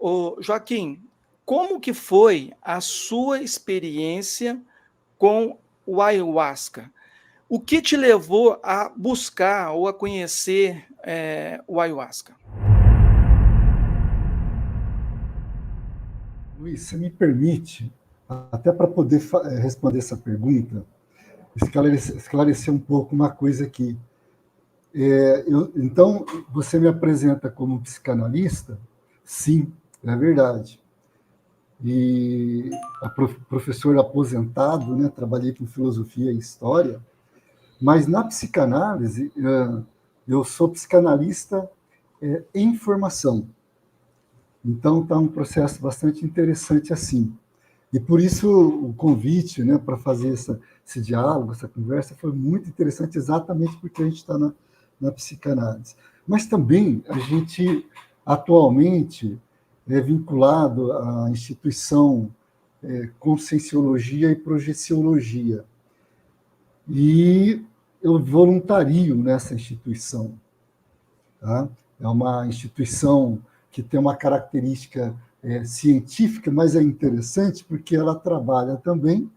Ô, Joaquim, como que foi a sua experiência com o ayahuasca? O que te levou a buscar ou a conhecer, o ayahuasca? Luiz, você me permite, até para poder responder essa pergunta, esclarecer um pouco uma coisa aqui. Então, você me apresenta como psicanalista? Sim, é verdade. E professor aposentado, né, trabalhei com filosofia e história, mas na psicanálise, eu sou psicanalista em formação. Então, está um processo bastante interessante assim. E por isso o convite, né, para fazer esse diálogo, essa conversa, foi muito interessante, exatamente porque a gente está na psicanálise. Mas também a gente, atualmente, é vinculado à instituição Conscienciologia e Projeciologia. E eu voluntario nessa instituição. Tá? É uma instituição que tem uma característica científica, mas é interessante porque ela trabalha também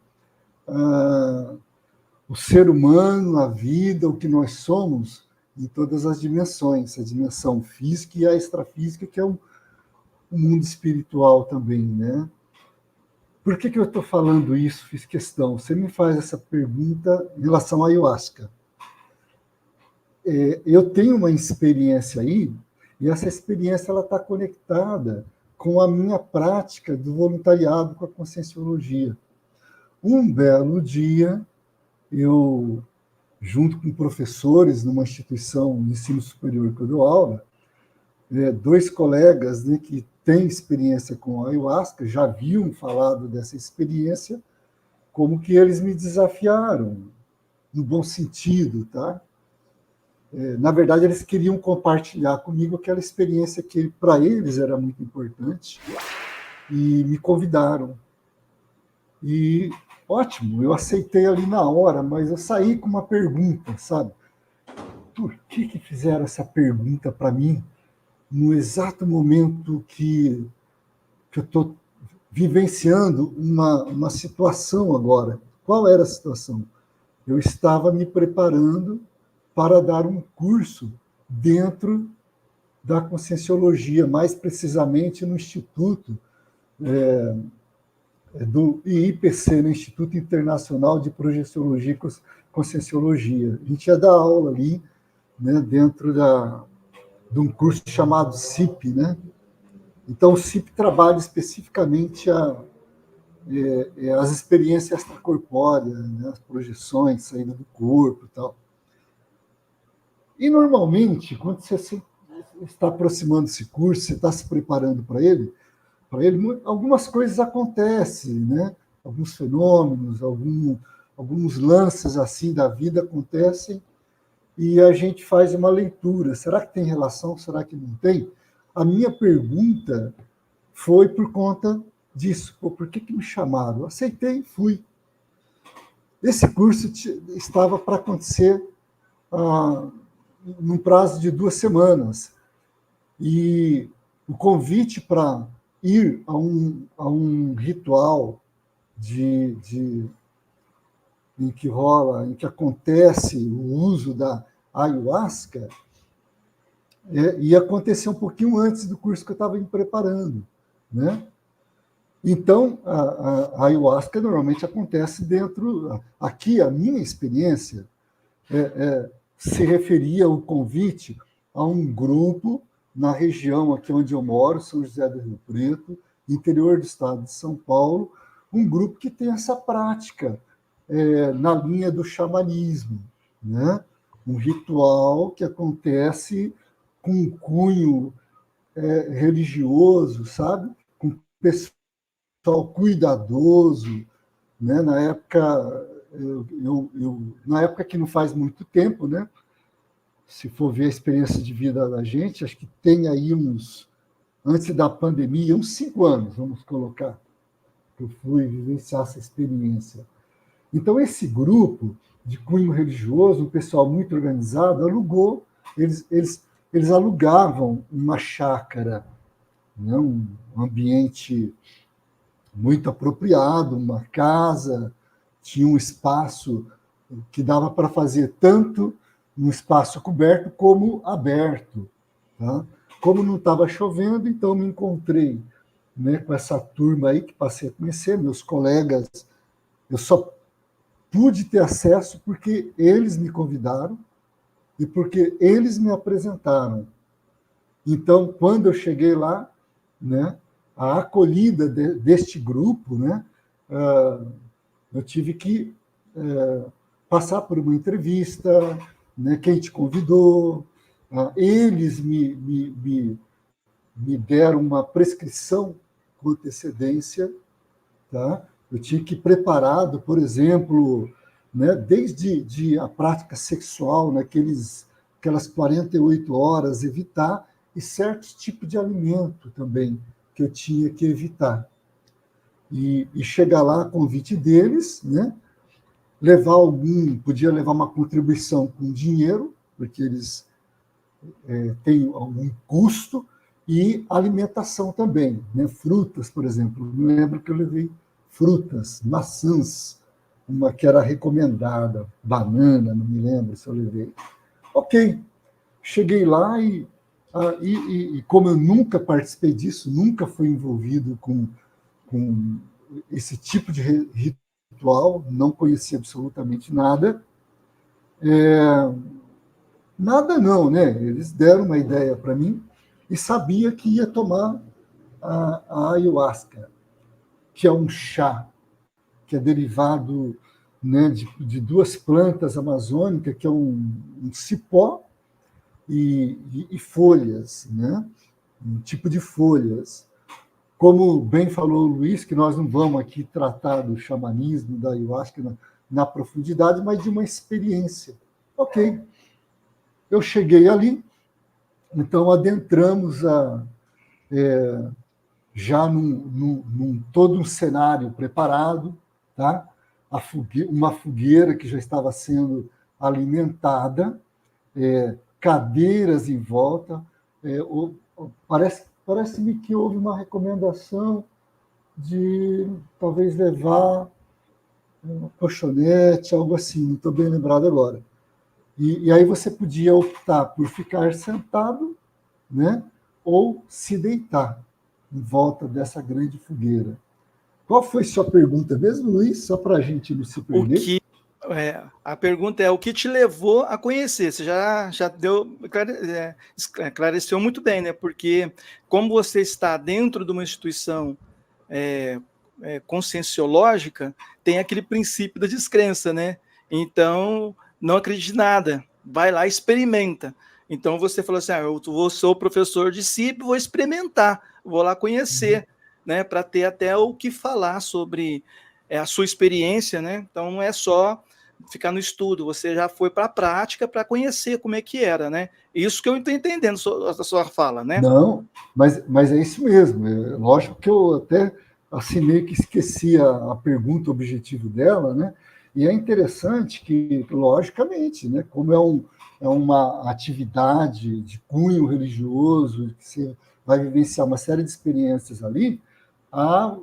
o ser humano, a vida, o que nós somos, em todas as dimensões, a dimensão física e a extrafísica, que é um mundo espiritual também, né? Por que eu estou falando isso? Fiz questão. Você me faz essa pergunta em relação à ayahuasca. Eu tenho uma experiência aí, e essa experiência está conectada com a minha prática do voluntariado com a Conscienciologia. Um belo dia, eu, junto com professores numa instituição de ensino superior que eu dou aula, dois colegas, né, que têm experiência com a ayahuasca, já haviam falado dessa experiência, como que eles me desafiaram, no bom sentido, tá? Na verdade, eles queriam compartilhar comigo aquela experiência que, para eles, era muito importante, e me convidaram. E, ótimo, eu aceitei ali na hora, mas eu saí com uma pergunta, sabe? Por que fizeram essa pergunta para mim no exato momento que eu estou vivenciando uma situação agora? Qual era a situação? Eu estava me preparando para dar um curso dentro da Conscienciologia, mais precisamente no Instituto do IIPC, no Instituto Internacional de Projeciologia e Conscienciologia. A gente ia dar aula ali, né, dentro de um curso chamado CIP, né? Então, o CIP trabalha especificamente as experiências extracorpóreas, né, as projeções, saída do corpo e tal. E, normalmente, quando você está aproximando desse curso, você está se preparando para ele, algumas coisas acontecem, né? Alguns fenômenos, alguns lances assim da vida acontecem e a gente faz uma leitura. Será que tem relação? Será que não tem? A minha pergunta foi por conta disso. Por que me chamaram? Eu aceitei e fui. Esse curso estava para acontecer num prazo de 2 semanas. E o convite para ir a um ritual em que acontece o uso da ayahuasca, ia acontecer um pouquinho antes do curso que eu estava me preparando, né? Então, a ayahuasca normalmente acontece dentro... Aqui, a minha experiência se referia ao convite a um grupo na região aqui onde eu moro, São José do Rio Preto, interior do estado de São Paulo, um grupo que tem essa prática na linha do xamanismo, né? Um ritual que acontece com um cunho religioso, sabe? Com pessoal cuidadoso, né? Na época, na época que não faz muito tempo, né? Se for ver a experiência de vida da gente, acho que tem aí antes da pandemia, uns 5 anos, vamos colocar, que eu fui vivenciar essa experiência. Então, esse grupo de cunho religioso, um pessoal muito organizado, eles alugavam uma chácara né? Um ambiente muito apropriado, uma casa, tinha um espaço que dava para fazer tanto um espaço coberto como aberto. Tá? Como não estava chovendo, então me encontrei, né, com essa turma aí que passei a conhecer, meus colegas. Eu só pude ter acesso porque eles me convidaram e porque eles me apresentaram. Então, quando eu cheguei lá, né, a acolhida deste grupo, né, eu tive que passar por uma entrevista, né, quem te convidou, eles me deram uma prescrição com antecedência, tá? Eu tinha que ir preparado, por exemplo, né, desde a prática sexual, aquelas 48 horas, evitar, e certos tipos de alimento também que eu tinha que evitar. E chegar lá a convite deles, né, podia levar uma contribuição com dinheiro, porque eles têm algum custo, e alimentação também, né? Frutas, por exemplo. Me lembro que eu levei frutas, maçãs, uma que era recomendada, banana, não me lembro se eu levei. Ok, cheguei lá e como eu nunca participei disso, nunca fui envolvido com esse tipo de ritual, não conhecia absolutamente nada. Nada não, né? Eles deram uma ideia para mim e sabia que ia tomar a ayahuasca, que é um chá, que é derivado, né, de duas plantas amazônicas, que é um cipó e folhas, né? Um tipo de folhas. Como bem falou o Luiz, que nós não vamos aqui tratar do xamanismo, da ayahuasca na profundidade, mas de uma experiência. Ok, eu cheguei ali, então adentramos já num todo um cenário preparado, tá? Uma fogueira que já estava sendo alimentada, cadeiras em volta. Parece-me que houve uma recomendação de talvez levar uma colchonete, algo assim, não estou bem lembrado agora. E aí você podia optar por ficar sentado, né, ou se deitar em volta dessa grande fogueira. Qual foi sua pergunta mesmo, Luiz? Só para a gente não se O perder. que a pergunta é o que te levou a conhecer? Você já deu esclareceu muito bem, né? Porque como você está dentro de uma instituição conscienciológica, tem aquele princípio da descrença, né? Então, não acredite em nada, vai lá e experimenta. Então você falou assim: eu sou professor de CIP, vou experimentar, vou lá conhecer, né? Para ter até o que falar sobre a sua experiência, né? Então não é só ficar no estudo, você já foi para a prática para conhecer como é que era, né? Isso que eu estou entendendo da sua fala, né? Não, mas é isso mesmo. Lógico que eu até assinei que esqueci a pergunta, o objetivo dela, né? E é interessante que, logicamente, né, como é uma atividade de cunho religioso, que você vai vivenciar uma série de experiências ali, há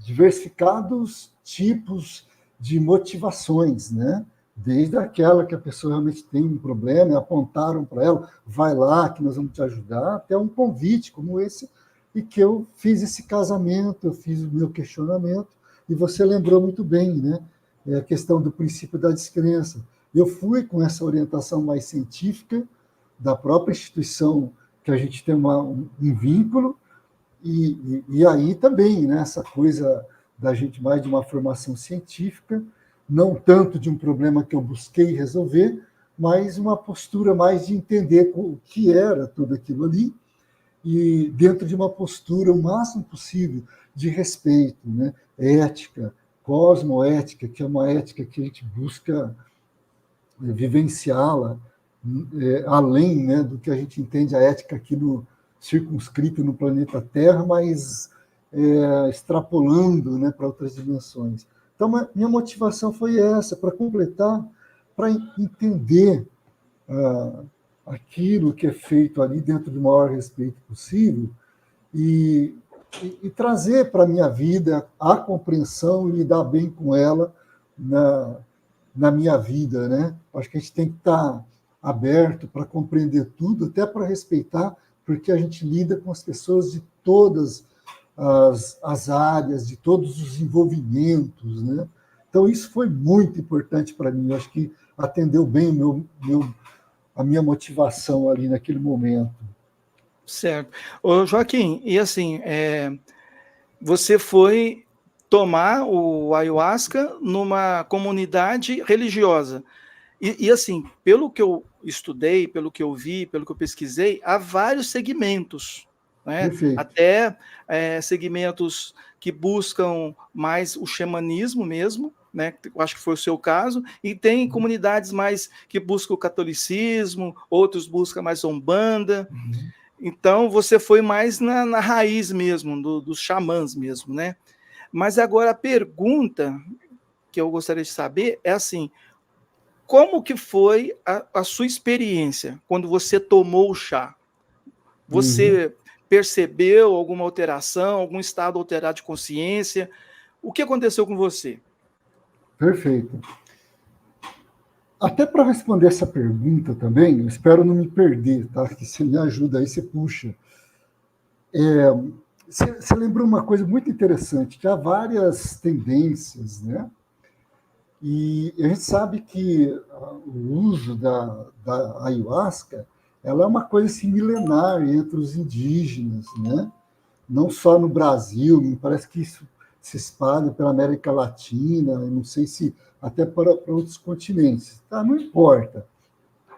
diversificados tipos de motivações, né? Desde aquela que a pessoa realmente tem um problema, e apontaram para ela, vai lá que nós vamos te ajudar, até um convite como esse, e que eu fiz esse casamento, eu fiz o meu questionamento, e você lembrou muito bem, né? A questão do princípio da descrença. Eu fui com essa orientação mais científica da própria instituição, que a gente tem um vínculo, e aí também, né, essa coisa da gente mais de uma formação científica, não tanto de um problema que eu busquei resolver, mas uma postura mais de entender o que era tudo aquilo ali, e dentro de uma postura o máximo possível de respeito, né, ética, cosmoética, que é uma ética que a gente busca vivenciá-la além, né, do que a gente entende a ética aqui no circunscrito no planeta Terra, mas extrapolando, né, para outras dimensões. Então, minha motivação foi essa, para completar, para entender aquilo que é feito ali dentro do maior respeito possível, e, e trazer para a minha vida a compreensão e lidar bem com ela na minha vida, né? Acho que a gente tem que estar aberto para compreender tudo, até para respeitar, porque a gente lida com as pessoas de todas as áreas, de todos os envolvimentos, né? Então, isso foi muito importante para mim. Eu acho que atendeu bem a minha motivação ali naquele momento. Certo. Ô, Joaquim, e assim, você foi tomar o ayahuasca numa comunidade religiosa. E assim, pelo que eu estudei, pelo que eu vi, pelo que eu pesquisei, há vários segmentos, né? Perfeito. Até segmentos que buscam mais o xamanismo mesmo, né? Eu acho que foi o seu caso, e tem comunidades mais que buscam o catolicismo, outros buscam mais a Umbanda. Então você foi mais na raiz mesmo, dos xamãs mesmo, né? Mas agora a pergunta que eu gostaria de saber é assim, como que foi a sua experiência quando você tomou o chá? Uhum. Você percebeu alguma alteração, algum estado alterado de consciência? O que aconteceu com você? Perfeito. Até para responder essa pergunta também, eu espero não me perder, tá? Que você me ajuda aí, você puxa. Você lembrou uma coisa muito interessante, que há várias tendências, né? E a gente sabe que o uso da ayahuasca ela é uma coisa assim, milenar entre os indígenas, né? Não só no Brasil, me parece que isso se espalha pela América Latina, eu não sei se até para outros continentes. Tá, não importa,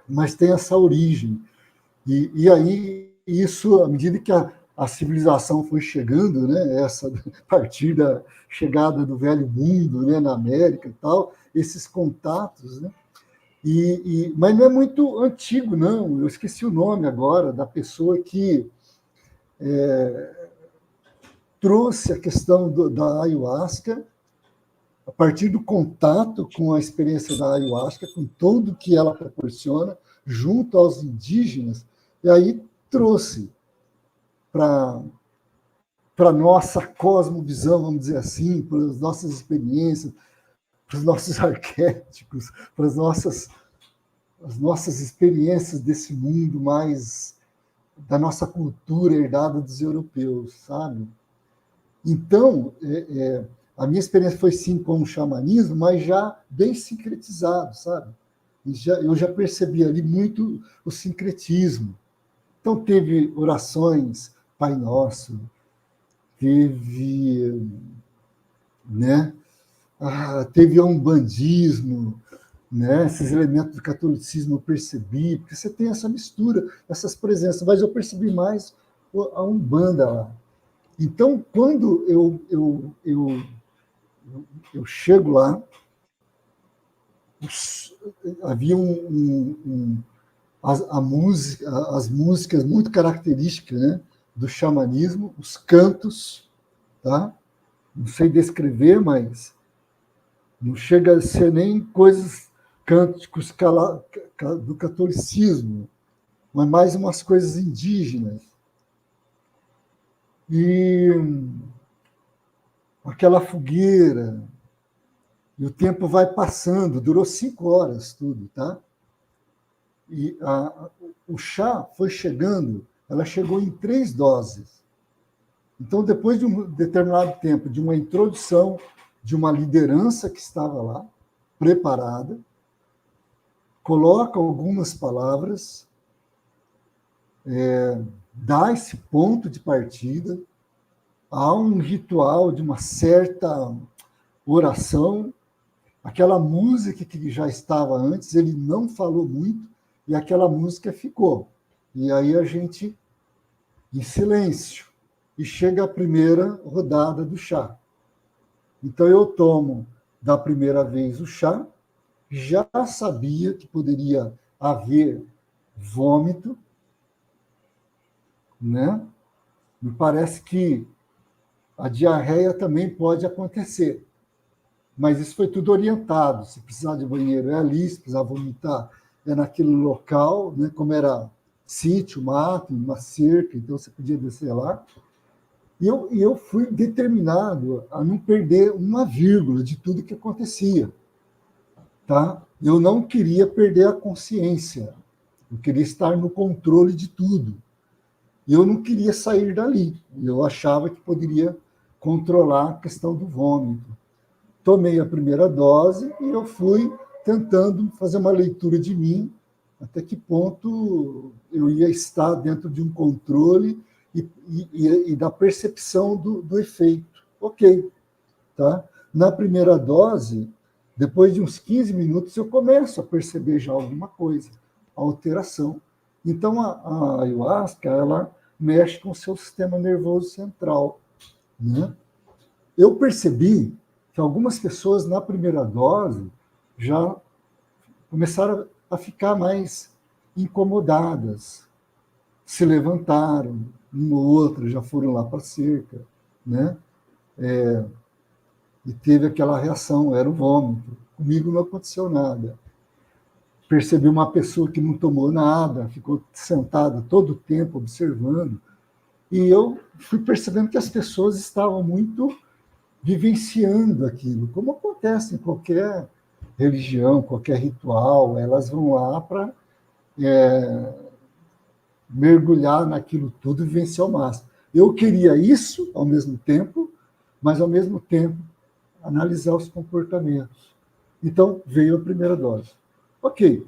mas tem essa origem. E aí, isso, à medida que a civilização foi chegando, né, a partir da chegada do Velho Mundo, né, na América e tal, esses contatos, né, mas não é muito antigo, não. Eu esqueci o nome agora da pessoa que trouxe a questão da ayahuasca a partir do contato com a experiência da ayahuasca, com tudo que ela proporciona, junto aos indígenas, e aí trouxe para a nossa cosmovisão, vamos dizer assim, para as nossas experiências, para os nossos arquétipos, para as nossas experiências desse mundo mais da nossa cultura herdada dos europeus, sabe? Então, a minha experiência foi sim com o xamanismo, mas já bem sincretizado, sabe? Eu já percebi ali muito o sincretismo. Então, teve orações, Pai Nosso, teve, né? Teve um umbandismo, né? Esses elementos do catolicismo eu percebi, porque você tem essa mistura, essas presenças, mas eu percebi mais a Umbanda lá. Então, quando eu chego lá, havia as músicas muito características, né, do xamanismo, os cantos, tá? Não sei descrever, mas não chega a ser nem coisas cânticos do catolicismo, mas mais umas coisas indígenas. E aquela fogueira, e o tempo vai passando, durou 5 horas tudo, tá? E o chá foi chegando, ela chegou em 3 doses. Então, depois de um determinado tempo, de uma introdução de uma liderança que estava lá, preparada, coloca algumas palavras, dá esse ponto de partida, há um ritual de uma certa oração, aquela música que já estava antes, ele não falou muito, e aquela música ficou. E aí a gente, em silêncio, e chega a primeira rodada do chá. Então eu tomo da primeira vez o chá, já sabia que poderia haver vômito, né? Me parece que a diarreia também pode acontecer, mas isso foi tudo orientado. Se precisar de banheiro é ali, se precisar vomitar é naquele local, né? Como era sítio, mato, uma cerca, então você podia descer lá. E eu fui determinado a não perder uma vírgula de tudo que acontecia. Tá? Eu não queria perder a consciência. Eu queria estar no controle de tudo. E eu não queria sair dali. Eu achava que poderia controlar a questão do vômito. Tomei a primeira dose e eu fui tentando fazer uma leitura de mim, até que ponto eu ia estar dentro de um controle e da percepção do efeito. Ok, tá? Na primeira dose, depois de uns 15 minutos, eu começo a perceber já alguma coisa, a alteração. Então, a ayahuasca, ela mexe com o seu sistema nervoso central, né? Eu percebi que algumas pessoas, na primeira dose, já começaram a ficar mais incomodadas, se levantaram, uma ou outra já foram lá para a cerca, né? E teve aquela reação, era o vômito. Comigo não aconteceu nada. Percebi uma pessoa que não tomou nada, ficou sentada todo o tempo observando, e eu fui percebendo que as pessoas estavam muito vivenciando aquilo, como acontece em qualquer religião, qualquer ritual, elas vão lá para mergulhar naquilo tudo e vivenciar ao máximo. Eu queria isso ao mesmo tempo, mas ao mesmo tempo analisar os comportamentos. Então, veio a primeira dose. Ok.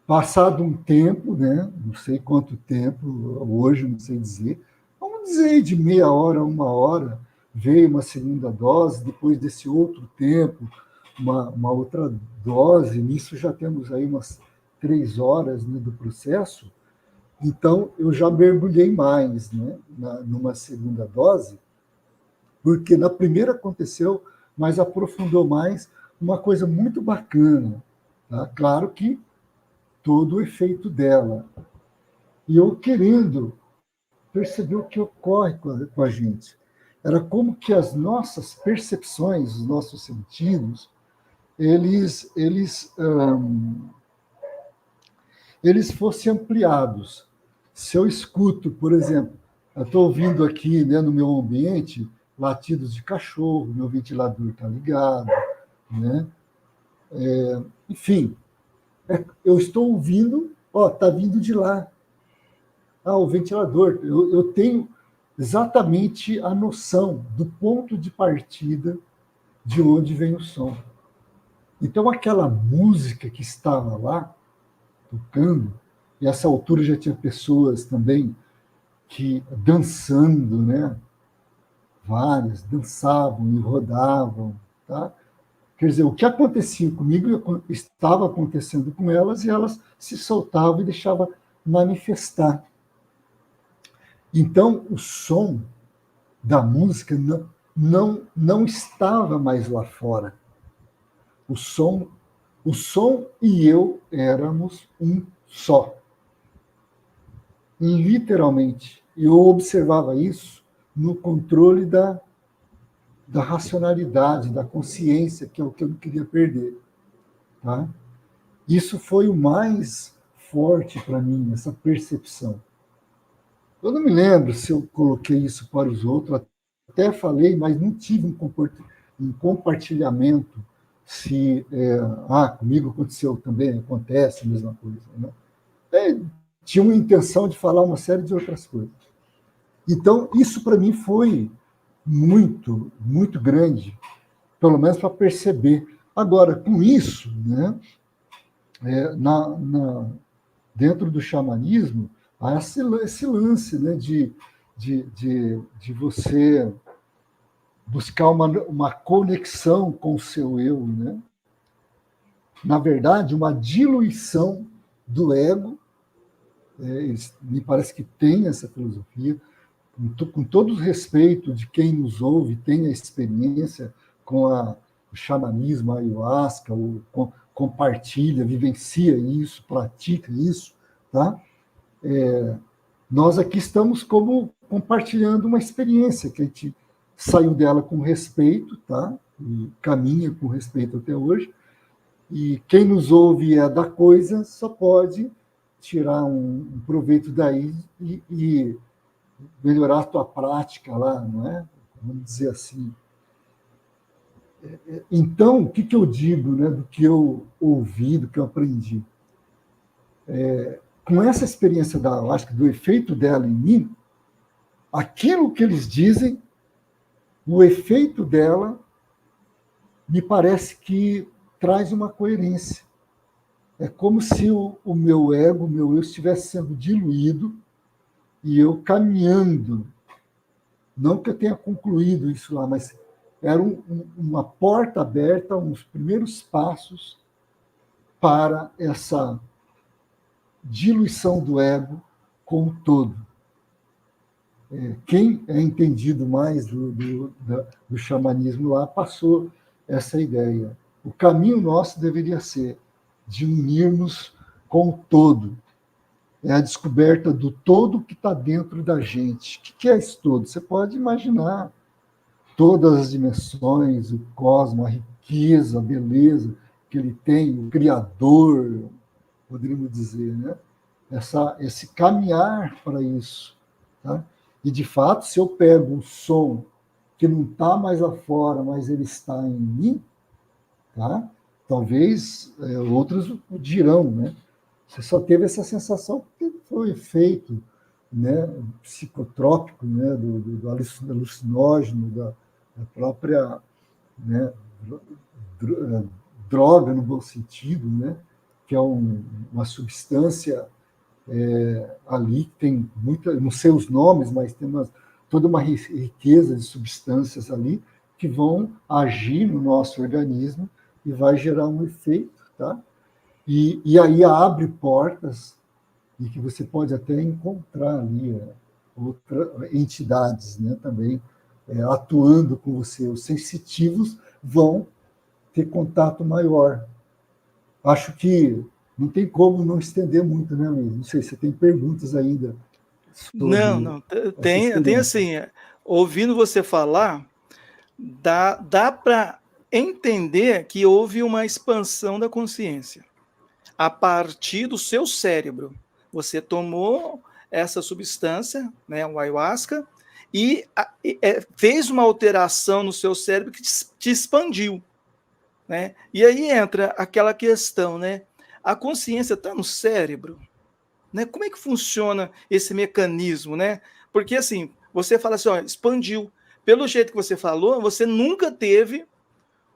Passado um tempo, né? Não sei quanto tempo, hoje não sei dizer, vamos dizer de meia hora a uma hora, veio uma segunda dose, depois desse outro tempo, uma outra dose, nisso já temos aí umas 3 horas, né, do processo, então eu já mergulhei mais, né, numa segunda dose, porque na primeira aconteceu, mas aprofundou mais uma coisa muito bacana. Tá? Claro que todo o efeito dela. E eu querendo perceber o que ocorre com a gente. Era como que as nossas percepções, os nossos sentidos, eles fossem ampliados. Se eu escuto, por exemplo, eu estou ouvindo aqui, né, no meu ambiente latidos de cachorro, meu ventilador está ligado, né? Enfim, eu estou ouvindo, está vindo de lá. O ventilador. Eu tenho exatamente a noção do ponto de partida de onde vem o som. Então, aquela música que estava lá, tocando, e a essa altura já tinha pessoas também que dançando, né? Várias dançavam e rodavam, tá? Quer dizer, o que acontecia comigo estava acontecendo com elas e elas se soltavam e deixavam manifestar. Então, o som da música não estava mais lá fora. O som e eu éramos um só. Literalmente. Eu observava isso no controle da racionalidade, da consciência, que é o que eu não queria perder. Tá? Isso foi o mais forte para mim, essa percepção. Eu não me lembro se eu coloquei isso para os outros, até falei, mas não tive um compartilhamento se comigo aconteceu também, acontece a mesma coisa. Né? Tinha uma intenção de falar uma série de outras coisas. Então, isso para mim foi muito, muito grande, pelo menos para perceber. Agora, com isso, né, dentro do xamanismo, há esse lance, né, de você buscar uma conexão com o seu eu, né? Na verdade, uma diluição do ego, me parece que tem essa filosofia, com todo o respeito de quem nos ouve, tem a experiência com o xamanismo, a ayahuasca, compartilha, vivencia isso, pratica isso, tá? Nós aqui estamos como compartilhando uma experiência que a gente saiu dela com respeito, tá? E caminha com respeito até hoje. E quem nos ouve é da coisa só pode tirar um proveito daí e melhorar a tua prática lá, não é? Vamos dizer assim. Então, o que eu digo, né, do que eu ouvi, do que eu aprendi? Com essa experiência da ayahuasca, do efeito dela em mim, aquilo que eles dizem, o efeito dela, me parece que traz uma coerência. É como se o meu ego, o meu eu, estivesse sendo diluído e eu caminhando. Não que eu tenha concluído isso lá, mas era uma porta aberta, uns primeiros passos para essa diluição do ego como um todo. Quem é entendido mais do xamanismo lá passou essa ideia. O caminho nosso deveria ser de unirmos com o todo. É a descoberta do todo que está dentro da gente. O que é esse todo? Você pode imaginar todas as dimensões, o cosmos, a riqueza, a beleza que ele tem, o Criador, poderíamos dizer, né? Esse caminhar para isso. Tá? E, de fato, se eu pego um som que não está mais lá fora, mas ele está em mim, tá? Talvez outros dirão, né? Você só teve essa sensação porque foi efeito, né, psicotrópico, né, do alucinógeno, da própria, né, droga no bom sentido, né, que é uma substância ali que tem muita, não sei os nomes, mas tem toda uma riqueza de substâncias ali que vão agir no nosso organismo e vai gerar um efeito, tá? E aí abre portas e que você pode até encontrar ali outras entidades, né, também atuando com você. Os sensitivos vão ter contato maior. Acho que não tem como não estender muito, né, Luiz? Não sei se você tem perguntas ainda Não, sobre não, essa tem experiência. assim, ouvindo você falar, dá para entender que houve uma expansão da consciência a partir do seu cérebro. Você tomou essa substância, né, o ayahuasca, e fez uma alteração no seu cérebro que te expandiu, né? E aí entra aquela questão, né? A consciência está no cérebro, né? Como é que funciona esse mecanismo, né? Porque assim, você fala assim, ó, expandiu. Pelo jeito que você falou, você nunca teve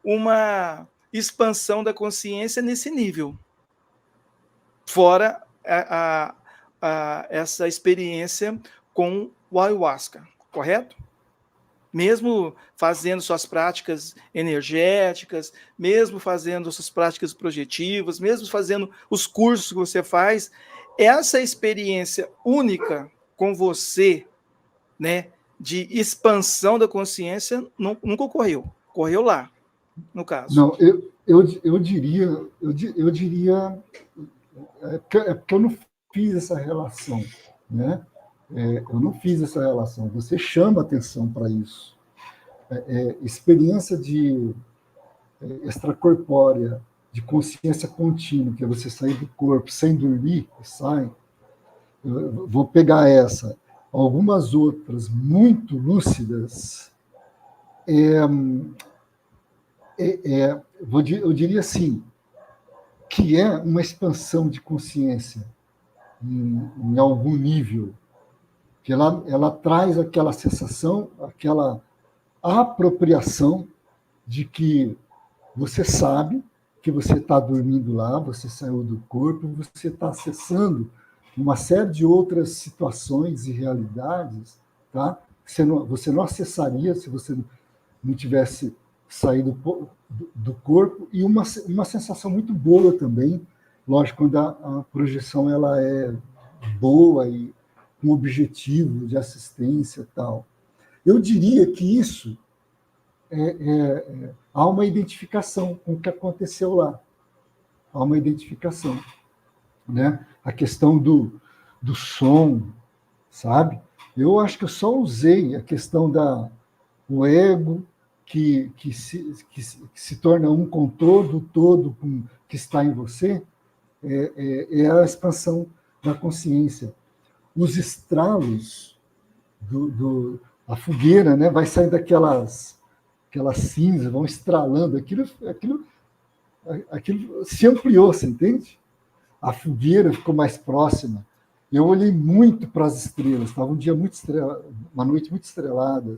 uma expansão da consciência nesse nível, fora essa experiência com o ayahuasca, correto? Mesmo fazendo suas práticas energéticas, mesmo fazendo suas práticas projetivas, mesmo fazendo os cursos que você faz, essa experiência única com você, né, de expansão da consciência, nunca ocorreu. Ocorreu lá, no caso. Não, eu diria, eu diria, porque eu não fiz essa relação, né? Eu não fiz essa relação. Você chama atenção para isso. Experiência de extracorpórea, de consciência contínua, que é você sair do corpo sem dormir, sai. Eu vou pegar essa. Algumas outras muito lúcidas, eu diria assim, que é uma expansão de consciência em algum nível, que ela traz aquela sensação, aquela apropriação de que você sabe que você está dormindo lá, você saiu do corpo, você está acessando uma série de outras situações e realidades, tá? Você não acessaria se você não tivesse saído do corpo, e uma sensação muito boa também, lógico, quando a projeção ela é boa e com objetivo de assistência e tal. Eu diria que isso há uma identificação com o que aconteceu lá. Há uma identificação. Né? A questão do som, sabe? Eu acho que eu só usei a questão do ego que se torna um com todo que está em você, é a expansão da consciência. Os estralos a fogueira, né? Vai saindo aquelas cinzas, vão estralando, aquilo se ampliou, você entende? A fogueira ficou mais próxima. Eu olhei muito para as estrelas, estava um dia muito estrelado, uma noite muito estrelada,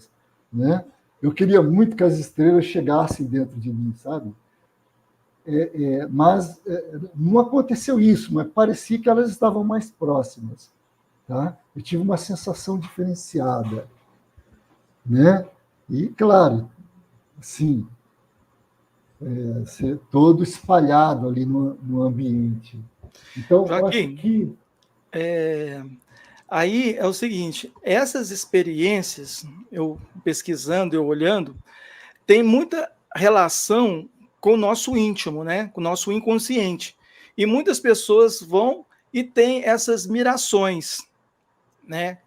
né? Eu queria muito que as estrelas chegassem dentro de mim, sabe? Mas não aconteceu isso, mas parecia que elas estavam mais próximas, tá? Eu tive uma sensação diferenciada, né? E claro, sim, ser todo espalhado ali no ambiente. Então, eu acho Joaquim, que aí é o seguinte, essas experiências, eu pesquisando, eu olhando, tem muita relação com o nosso íntimo, né? Com o nosso inconsciente. E muitas pessoas vão e têm essas mirações, né?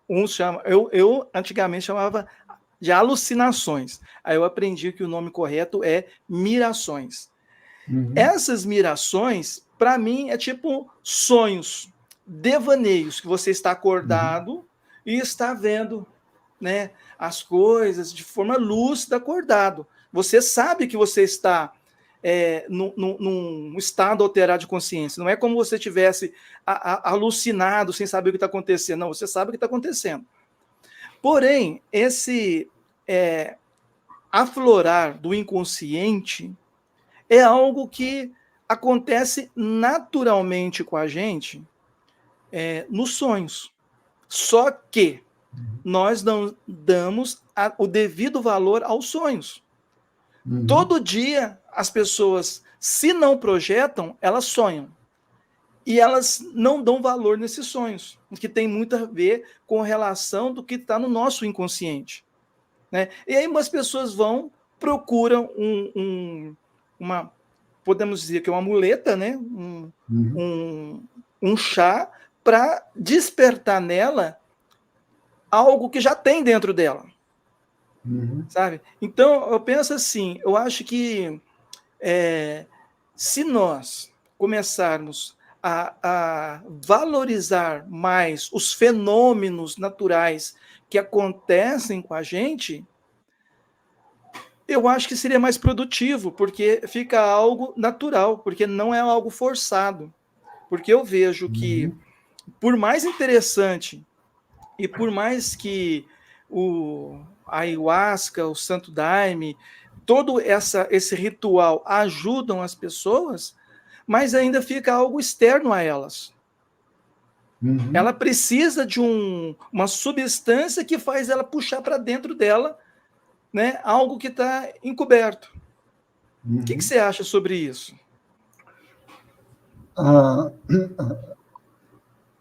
Uns chamam, eu antigamente chamava de alucinações. Aí eu aprendi que o nome correto é mirações. uhum, Essas mirações, para mim, é tipo sonhos, devaneios, que você está uhum, acordado e está vendo, né, as coisas de forma lúcida, acordado. Você sabe que você está num estado alterado de consciência. Não é como se você tivesse alucinado sem saber o que está acontecendo. Não, você sabe o que está acontecendo. Porém, esse aflorar do inconsciente é algo que acontece naturalmente com a gente nos sonhos. Só que nós não damos o devido valor aos sonhos. uhum, Todo dia as pessoas, se não projetam, elas sonham. E elas não dão valor nesses sonhos, o que tem muito a ver com a relação do que está no nosso inconsciente. Né? E aí umas pessoas vão, procuram uma, podemos dizer que é uma muleta, né? uhum, Um, um chá para despertar nela algo que já tem dentro dela, uhum, sabe? Então eu penso assim, eu acho que se nós começarmos a valorizar mais os fenômenos naturais que acontecem com a gente, eu acho que seria mais produtivo, porque fica algo natural, porque não é algo forçado. Porque eu vejo que, uhum, por mais interessante e por mais que a ayahuasca, o santo daime, todo esse ritual ajudam as pessoas, mas ainda fica algo externo a elas. uhum, Ela precisa de uma substância que faz ela puxar para dentro dela, né, algo que está encoberto. O que uhum. você acha sobre isso? Ah,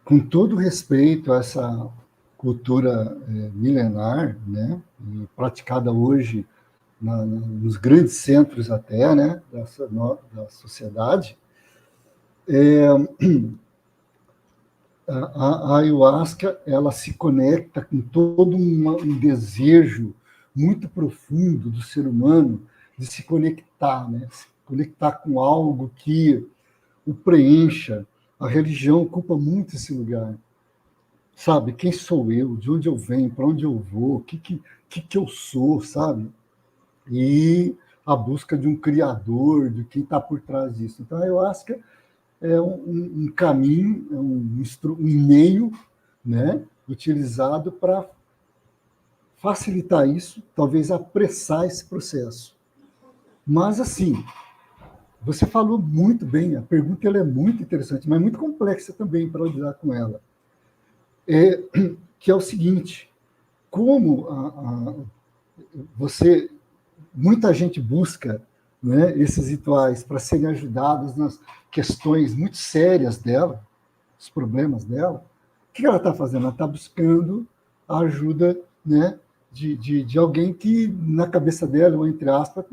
com todo respeito a essa cultura milenar, né, e praticada hoje nos grandes centros até, né, da sociedade, a ayahuasca ela se conecta com todo um desejo muito profundo do ser humano de se conectar, né, se conectar com algo que o preencha. A religião ocupa muito esse lugar. Sabe? Quem sou eu? De onde eu venho? Para onde eu vou? O que eu sou? Sabe? E a busca de um criador, de quem está por trás disso. Então, eu acho que é um caminho, um meio, né, utilizado para facilitar isso, talvez apressar esse processo. Mas, assim, você falou muito bem, a pergunta ela é muito interessante, mas muito complexa também para lidar com ela. Que é o seguinte, como você, muita gente busca, né, esses rituais para serem ajudados nas questões muito sérias dela, os problemas dela, o que ela está fazendo? Ela está buscando a ajuda, né, de alguém que, na cabeça dela, ou entre aspas,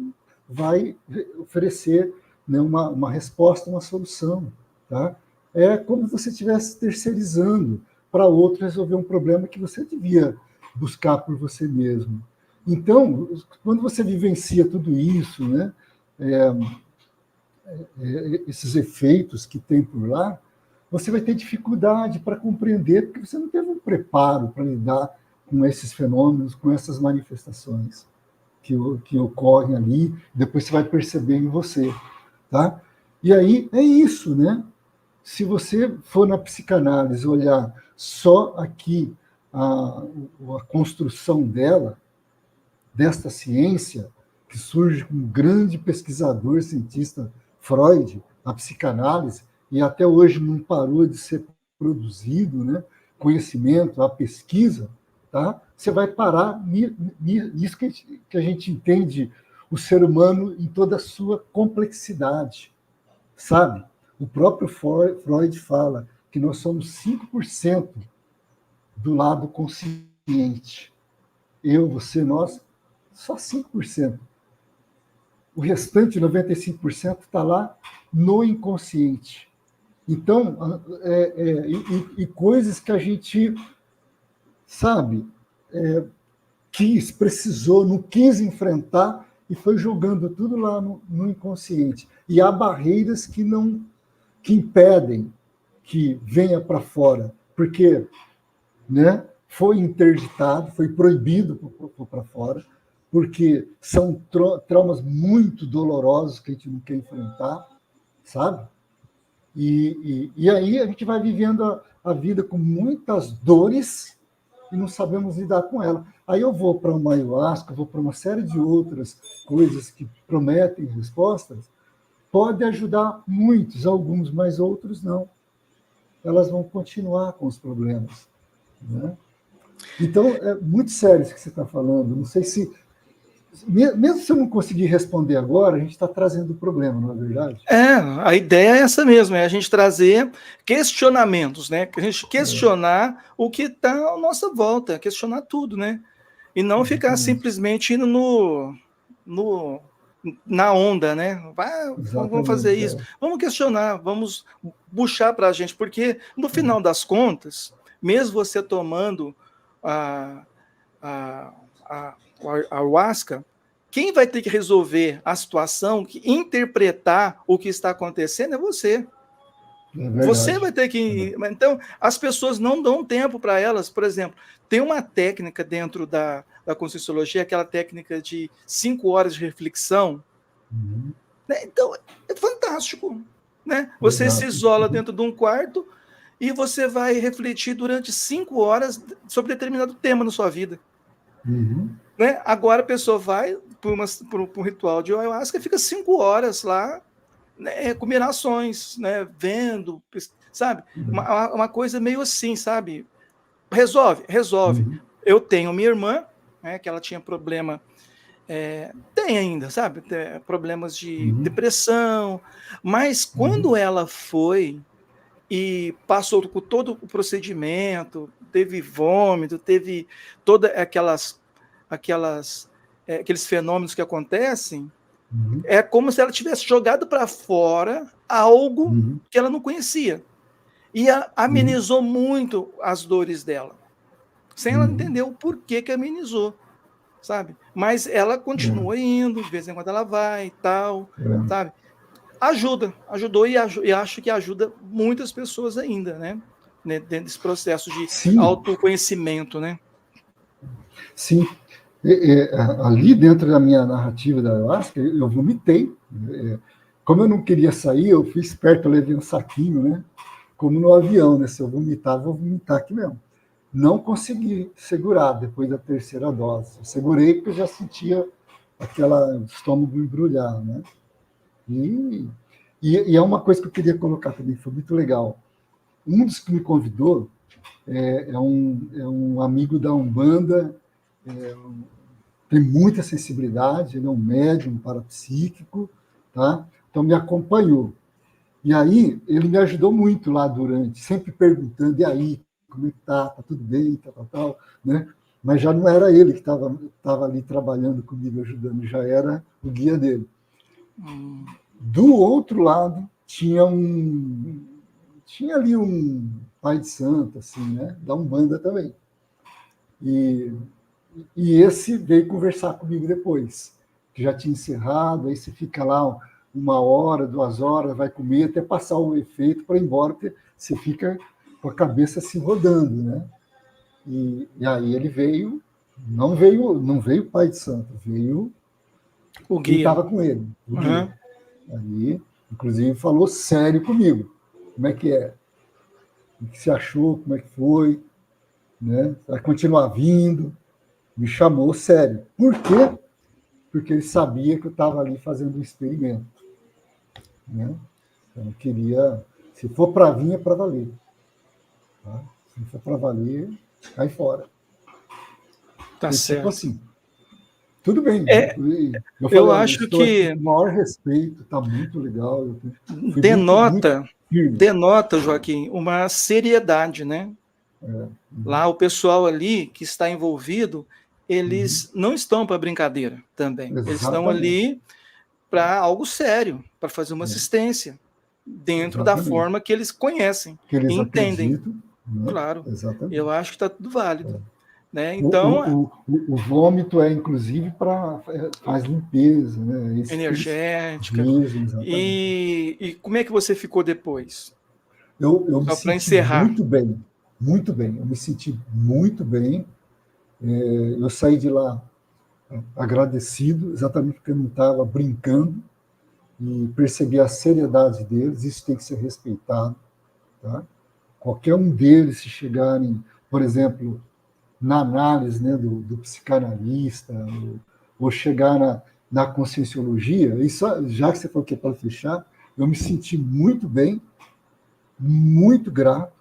vai oferecer, né, uma resposta, uma solução. Tá? É como se você estivesse terceirizando para outro resolver um problema que você devia buscar por você mesmo. Então, quando você vivencia tudo isso, né, esses efeitos que tem por lá, você vai ter dificuldade para compreender, porque você não teve um preparo para lidar com esses fenômenos, com essas manifestações que ocorrem ali, depois você vai perceber em você, tá? E aí é isso, né? Se você for na psicanálise olhar só aqui a construção dela, desta ciência, que surge com um grande pesquisador, cientista, Freud, a psicanálise, e até hoje não parou de ser produzido, né? Conhecimento, a pesquisa, tá? Você vai parar nisso que a gente entende o ser humano em toda a sua complexidade, sabe? O próprio Freud fala que nós somos 5% do lado consciente. Eu, você, nós, só 5%. O restante, 95%, está lá no inconsciente. Então, e coisas que a gente, sabe, precisou, não quis enfrentar e foi jogando tudo lá no inconsciente. E há barreiras que impedem que venha para fora, porque, né, foi interditado, foi proibido para fora, porque são traumas muito dolorosos que a gente não quer enfrentar, sabe? E aí a gente vai vivendo a vida com muitas dores e não sabemos lidar com ela. Aí eu vou para uma ayahuasca, vou para uma série de outras coisas que prometem respostas, pode ajudar muitos, alguns, mas outros não. Elas vão continuar com os problemas, né? Então, é muito sério isso que você está falando. Não sei se... Mesmo se eu não conseguir responder agora, a gente está trazendo o problema, não é verdade? A ideia é essa mesmo, é a gente trazer questionamentos, né? A gente questionar o que está à nossa volta, questionar tudo, né? E não ficar simplesmente indo na onda, né? Vamos fazer isso, vamos questionar, vamos puxar para a gente, porque no final das contas, mesmo você tomando a ayahuasca, quem vai ter que resolver a situação, interpretar o que está acontecendo é você. Você vai ter que... Então, as pessoas não dão tempo para elas. Por exemplo, tem uma técnica dentro da Conscienciologia, aquela técnica de 5 horas de reflexão. Né? Então, é fantástico. Né? Você se isola dentro de um quarto e você vai refletir durante 5 horas sobre determinado tema na sua vida. Né? Agora a pessoa vai por um ritual de ayahuasca e fica 5 horas lá, né, combinações, né, vendo, sabe? Uma coisa meio assim, sabe? Resolve. Eu tenho minha irmã, né, que ela tinha problema, tem ainda, sabe? Problemas de depressão, mas quando ela foi e passou por todo o procedimento, teve vômito, teve toda aqueles fenômenos que acontecem, é como se ela tivesse jogado para fora algo que ela não conhecia. E amenizou muito as dores dela, sem ela entender o porquê que amenizou, sabe? Mas continua indo, de vez em quando ela vai e tal, sabe? Ajudou e acho que ajuda muitas pessoas ainda, né? Dentro desse processo de autoconhecimento, né? Sim. Ali dentro da minha narrativa da ayahuasca, eu vomitei. Como eu não queria sair, eu fui esperto, eu levei um saquinho, né? Como no avião, né? Se eu vomitar, vou vomitar aqui mesmo. Não consegui segurar depois da 3ª dose. Eu segurei porque eu já sentia aquele estômago embrulhar, né? E é uma coisa que eu queria colocar também, foi muito legal. Um dos que me convidou é um amigo da Umbanda, tem muita sensibilidade, ele é um médium parapsíquico, tá? Então me acompanhou. E aí ele me ajudou muito lá durante, sempre perguntando, e aí, como é que tá? Tá tudo bem? Tal, né? Mas já não era ele que estava ali trabalhando comigo, ajudando, já era o guia dele. Do outro lado, tinha ali um pai de santo, assim, né? Da Umbanda também. E esse veio conversar comigo depois, que já tinha encerrado, aí você fica lá 1 hora, 2 horas, vai comer, até passar o efeito para ir embora, porque você fica com a cabeça se rodando, né? E aí ele veio, não veio o pai de santo, veio O quem guia. estava com ele, o guia. Uhum. Aí, inclusive, falou sério comigo. Como é que é? O que você achou? Como é que foi? Né? Vai continuar vindo? Me chamou sério. Por quê? Porque ele sabia que eu estava ali fazendo um experimento. Né? Eu não queria... Se for para vir, é para valer. Tá? Se não for para valer, cai fora. Tá E tipo certo. assim, tudo bem. É, Eu eu falei, olha, acho estou aqui que com o maior respeito, está muito legal. Eu fui muito, muito denota, firme. denota, Joaquim, uma seriedade, né? Lá o pessoal ali que está envolvido, Uhum. eles não estão para brincadeira também. Eles estão Exatamente. ali para algo sério, para fazer uma É, assistência dentro da exatamente. forma que eles conhecem Que e eles entendem. acreditam, né? Claro, eu Exatamente. acho que está tudo válido, né? O, Então, o vômito é, inclusive, para faz limpeza, né? Esse que eles energética. dizem, exatamente. E como é que você ficou depois? Eu me Só para senti encerrar. muito bem, muito bem. Eu me senti muito bem. Eu saí de lá agradecido, exatamente porque eu não estava brincando e percebi a seriedade deles. Isso tem que ser respeitado, tá? Qualquer um deles, se chegarem, por exemplo, na análise, né, do psicanalista, ou chegar na conscienciologia, isso, já que você falou que é para fechar, eu me senti muito bem, muito grato,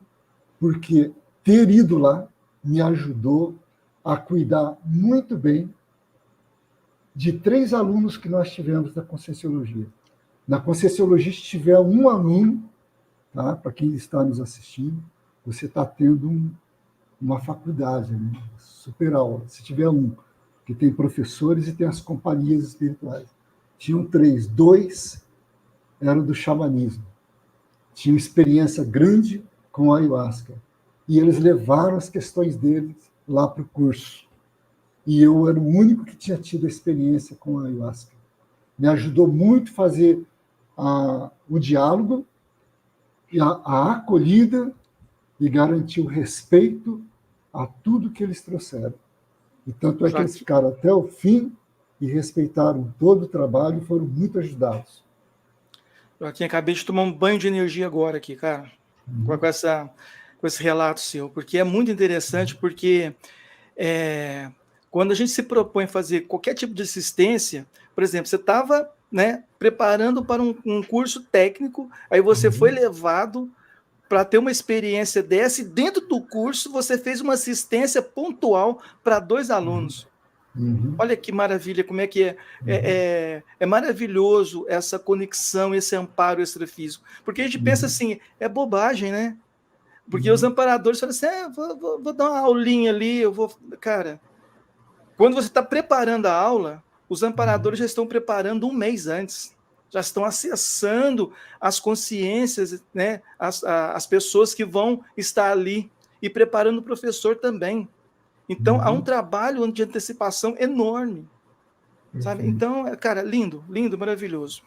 porque ter ido lá me ajudou a cuidar muito bem de 3 alunos que nós tivemos da conscienciologia. Na conscienciologia, se tiver um aluno, tá, para quem está nos assistindo, você está tendo uma faculdade, né? Super aula. Se tiver um, que tem professores e tem as companhias espirituais. Tinham 3, 2 eram do xamanismo. Tinham experiência grande com a ayahuasca. E eles levaram as questões deles lá para o curso. E eu era o único que tinha tido a experiência com a ayahuasca. Me ajudou muito a fazer o diálogo e a acolhida e garantir o respeito a tudo que eles trouxeram. E tanto é que eles Joaquim, ficaram até o fim e respeitaram todo o trabalho e foram muito ajudados. Joaquim, acabei de tomar um banho de energia agora aqui, cara, com esse relato seu, porque é muito interessante, porque quando a gente se propõe a fazer qualquer tipo de assistência, por exemplo, você estava, né, preparando para um curso técnico, aí você foi Uhum. levado para ter uma experiência dessa, e dentro do curso você fez uma assistência pontual para 2 alunos. Uhum. Olha que maravilha, como é que é maravilhoso essa conexão, esse amparo extrafísico. Porque a gente pensa Uhum. assim, é bobagem, né? Porque os Uhum. amparadores falam assim, vou dar uma aulinha ali, eu vou... Cara, quando você está preparando a aula, os amparadores já estão preparando um mês antes. Já estão acessando as consciências, né? As pessoas que vão estar ali e preparando o professor também. Então, há um Uhum. trabalho de antecipação enorme. Sabe? Perfeito. Então, cara, lindo, lindo, maravilhoso.